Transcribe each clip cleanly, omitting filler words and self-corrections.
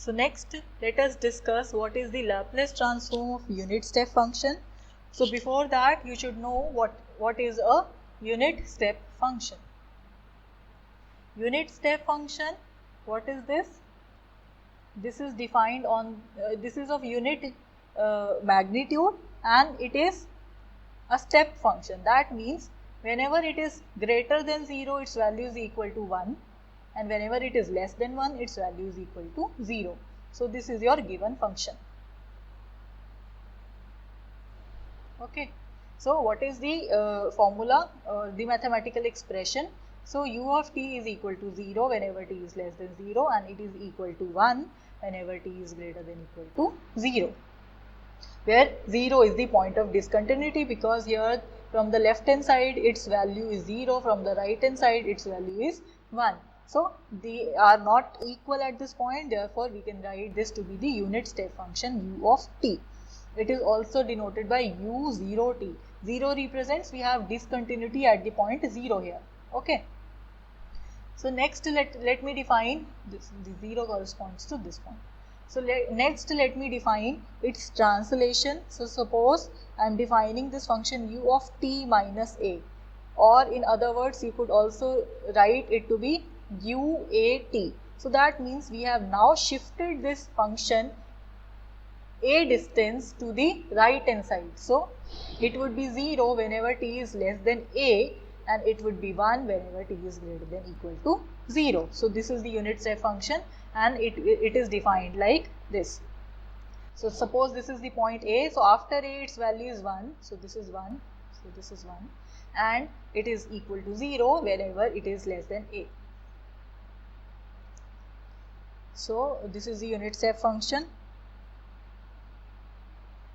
So next let us discuss what is the Laplace transform of unit step function. So before that you should know what is a unit step function. Unit step function, what is this? This is defined on, this is of unit magnitude and it is a step function. That means whenever it is greater than 0, its value is equal to 1, and whenever it is less than 1, its value is equal to 0. So this is your given function. Okay. So what is the formula, the mathematical expression? So u of t is equal to 0 whenever t is less than 0, and it is equal to 1 whenever t is greater than equal to 0. Where 0 is the point of discontinuity, because here from the left hand side its value is 0, from the right hand side its value is 1. So they are not equal at this point, therefore we can write this to be the unit step function u of t. It is also denoted by u0t. 0 represents we have discontinuity at the point 0 here. Okay. So next let me define this. The 0 corresponds to this point. So next let me define its translation. So suppose I am defining this function u of t minus a, or in other words you could also write it to be uat. So that means we have now shifted this function a distance to the right hand side. So it would be 0 whenever t is less than a, and it would be 1 whenever t is greater than equal to 0. So this is the unit step function, and it is defined like this. So suppose this is the point A, so after A its value is 1, so this is 1, so this is 1, and it is equal to 0 whenever it is less than A. So this is the unit step function.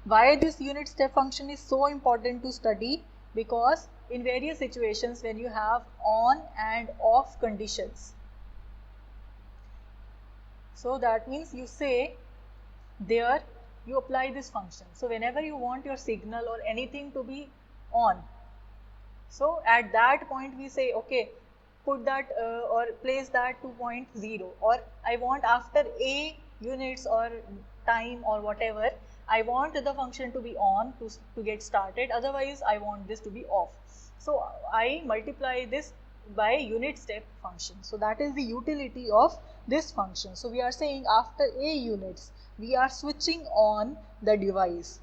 Why this unit step function is so important to study? Because in various situations when you have on and off conditions, so that means you say there you apply this function. So whenever you want your signal or anything to be on, so at that point we say okay, put that or place that to point 0, or I want after a units or time or whatever, I want the function to be on to get started, otherwise I want this to be off. So I multiply this by unit step function. So that is the utility of this function. So we are saying after a units we are switching on the device.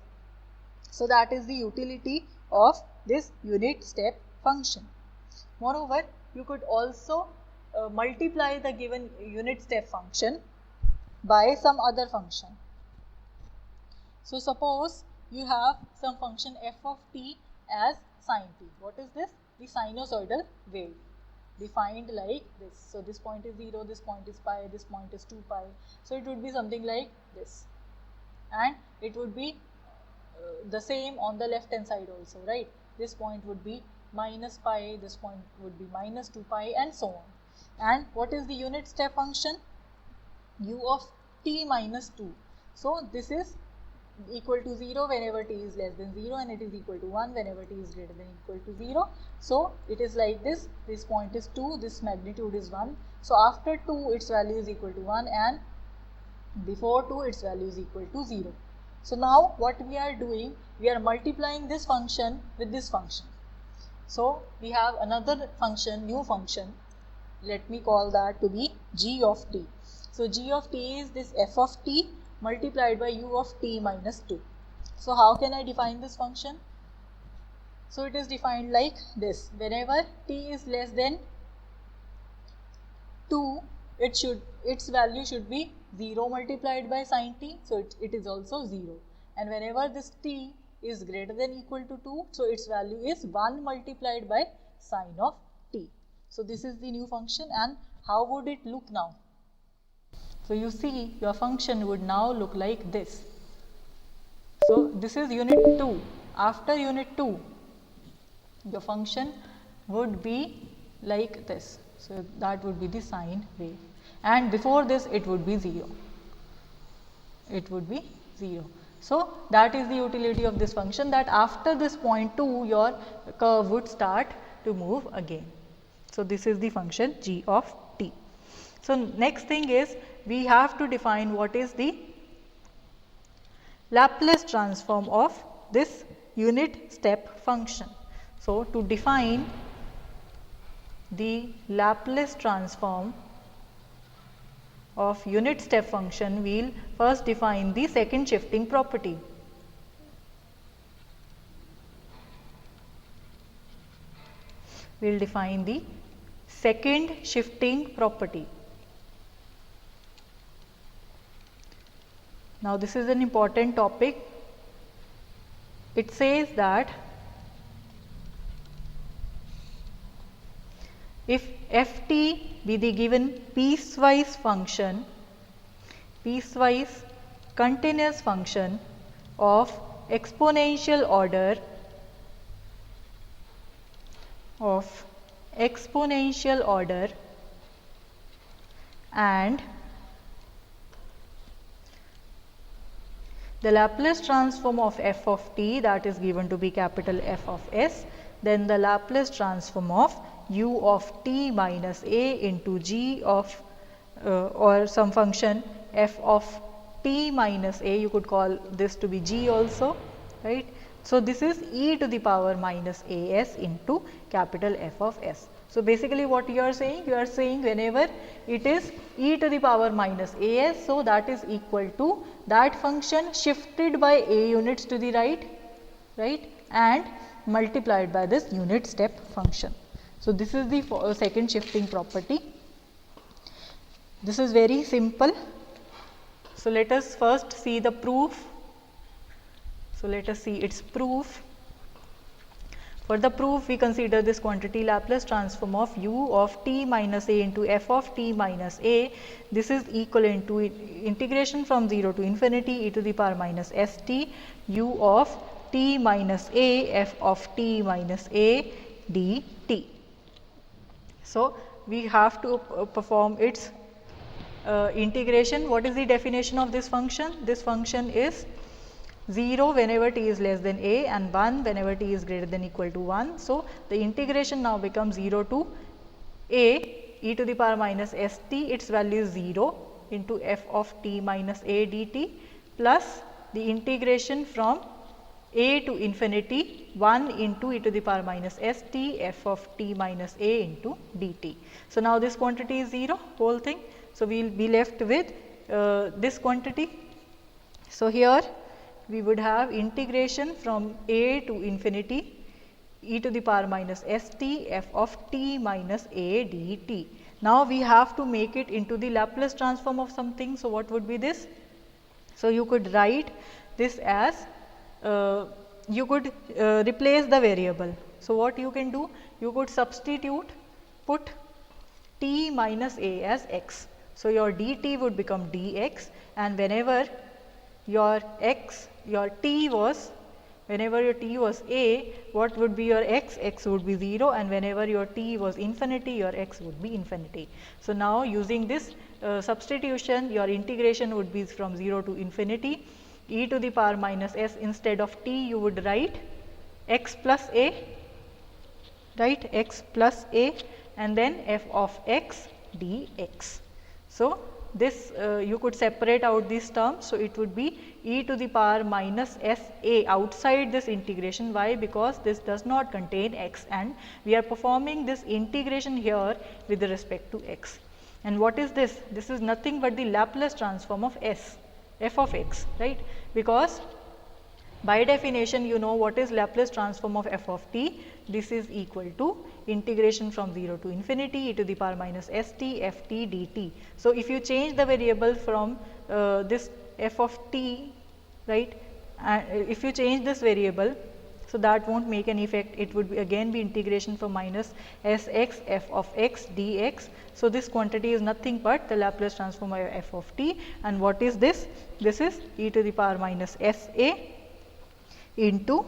So that is the utility of this unit step function. Moreover, you could also multiply the given unit step function by some other function. So suppose you have some function f of t as sin t. What is this? The sinusoidal wave, defined like this. So this point is 0, this point is pi, this point is 2 pi. So it would be something like this, and it would be the same on the left hand side also, right? This point would be minus pi, this point would be minus 2 pi, and so on. And what is the unit step function? U of t minus 2. So this is equal to 0 whenever t is less than 0, and it is equal to 1 whenever t is greater than equal to 0. So it is like this. This point is 2, this magnitude is 1. So after 2 its value is equal to 1, and before 2 its value is equal to 0. So now what we are doing, we are multiplying this function with this function. So we have another function, new function, let me call that to be g of t. So g of t is this f of t multiplied by u of t minus 2. So how can I define this function? So it is defined like this. Whenever t is less than 2, its value should be 0 multiplied by sin t, so it is also 0. And whenever this t is greater than equal to 2, so its value is 1 multiplied by sin of t. So this is the new function, and how would it look now? So you see your function would now look like this. So this is unit 2. After unit 2, your function would be like this. So that would be the sine wave, and before this it would be 0. It would be 0. So that is the utility of this function, that after this point 2 your curve would start to move again. So this is the function g of t. So next thing is, we have to define what is the Laplace transform of this unit step function. So, to define the Laplace transform of unit step function, we will first define the second shifting property. We will define the second shifting property. Now, this is an important topic. It says that if ft be the given piecewise function, piecewise continuous function of exponential order and the Laplace transform of f of t, that is given to be capital F of s, then the Laplace transform of u of t minus a into g of or some function f of t minus a, you could call this to be g also, right. So, this is e to the power minus a s into capital F of s. So, basically what you are saying? You are saying whenever it is e to the power minus a s, so that is equal to that function shifted by a units to the right, and multiplied by this unit step function. So, this is the second shifting property. This is very simple. So, let us first see the proof. So, let us see its proof. For the proof, we consider this quantity Laplace transform of u of t minus a into f of t minus a. This is equivalent to integration from 0 to infinity e to the power minus st u of t minus a f of t minus a dt. So, we have to perform its integration. What is the definition of this function? This function is 0 whenever t is less than a and 1 whenever t is greater than equal to 1. So, the integration now becomes 0 to a e to the power minus st, its value is 0 into f of t minus a dt, plus the integration from a to infinity 1 into e to the power minus st f of t minus a into dt. So, now this quantity is 0, whole thing. So, we will be left with this quantity. So, here we would have integration from a to infinity e to the power minus st f of t minus a dt. Now, we have to make it into the Laplace transform of something. So, what would be this? So, you could write this as you could replace the variable. So, what you can do? You could substitute, put t minus a as x. So, your dt would become dx, and whenever your t was a, what would be your x? X would be 0, and whenever your t was infinity, your x would be infinity. So, now using this substitution, your integration would be from 0 to infinity e to the power minus s. Instead of t, you would write x plus a, x plus a, and then f of x dx. So, this you could separate out these terms. So, it would be e to the power minus s a outside this integration. Why? Because this does not contain x, and we are performing this integration here with respect to x. And what is this? This is nothing but the Laplace transform of s, f of x, right? Because by definition, you know what is Laplace transform of f of t. This is equal to integration from 0 to infinity e to the power minus st f t dt. So, if you change the variable from this f of t, right, if you change this variable, so that won't make any effect. It would be again be integration from minus s x f of x dx. So, this quantity is nothing but the Laplace transform of f of t. And what is this? This is e to the power minus s a into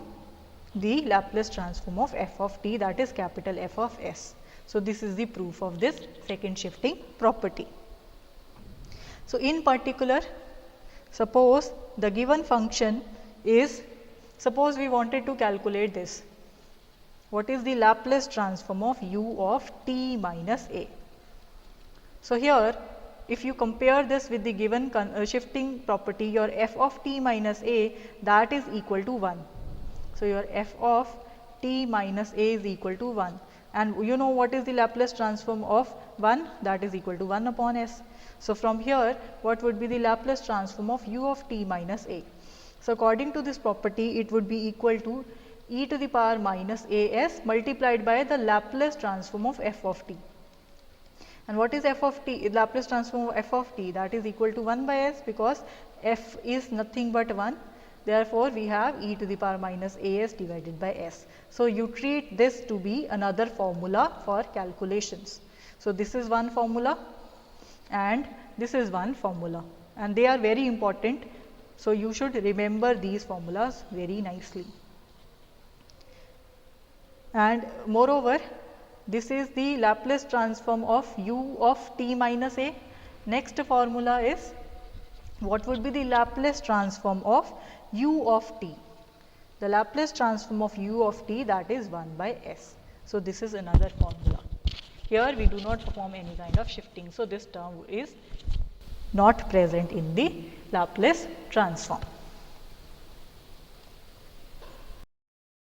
the Laplace transform of f of t, that is capital F of s. So, this is the proof of this second shifting property. So, in particular, suppose the given function is, suppose we wanted to calculate this. What is the Laplace transform of u of t minus a? So, here if you compare this with the given shifting property, your f of t minus a, that is equal to 1. So your f of t minus a is equal to 1, and you know what is the Laplace transform of 1? That is equal to 1 upon s. So from here, what would be the Laplace transform of u of t minus a? So according to this property, it would be equal to e to the power minus as multiplied by the Laplace transform of f of t. And what is f of t? Laplace transform of f of t, that is equal to 1 by s, because f is nothing but 1. Therefore, we have e to the power minus as divided by s. So you treat this to be another formula for calculations. So this is one formula and this is one formula, and they are very important. So you should remember these formulas very nicely. And moreover, this is the Laplace transform of u of t minus a. Next formula is, what would be the Laplace transform of u of t? The Laplace transform of u of t, that is 1 by s. So this is another formula. Here we do not perform any kind of shifting. So this term is not present in the Laplace transform.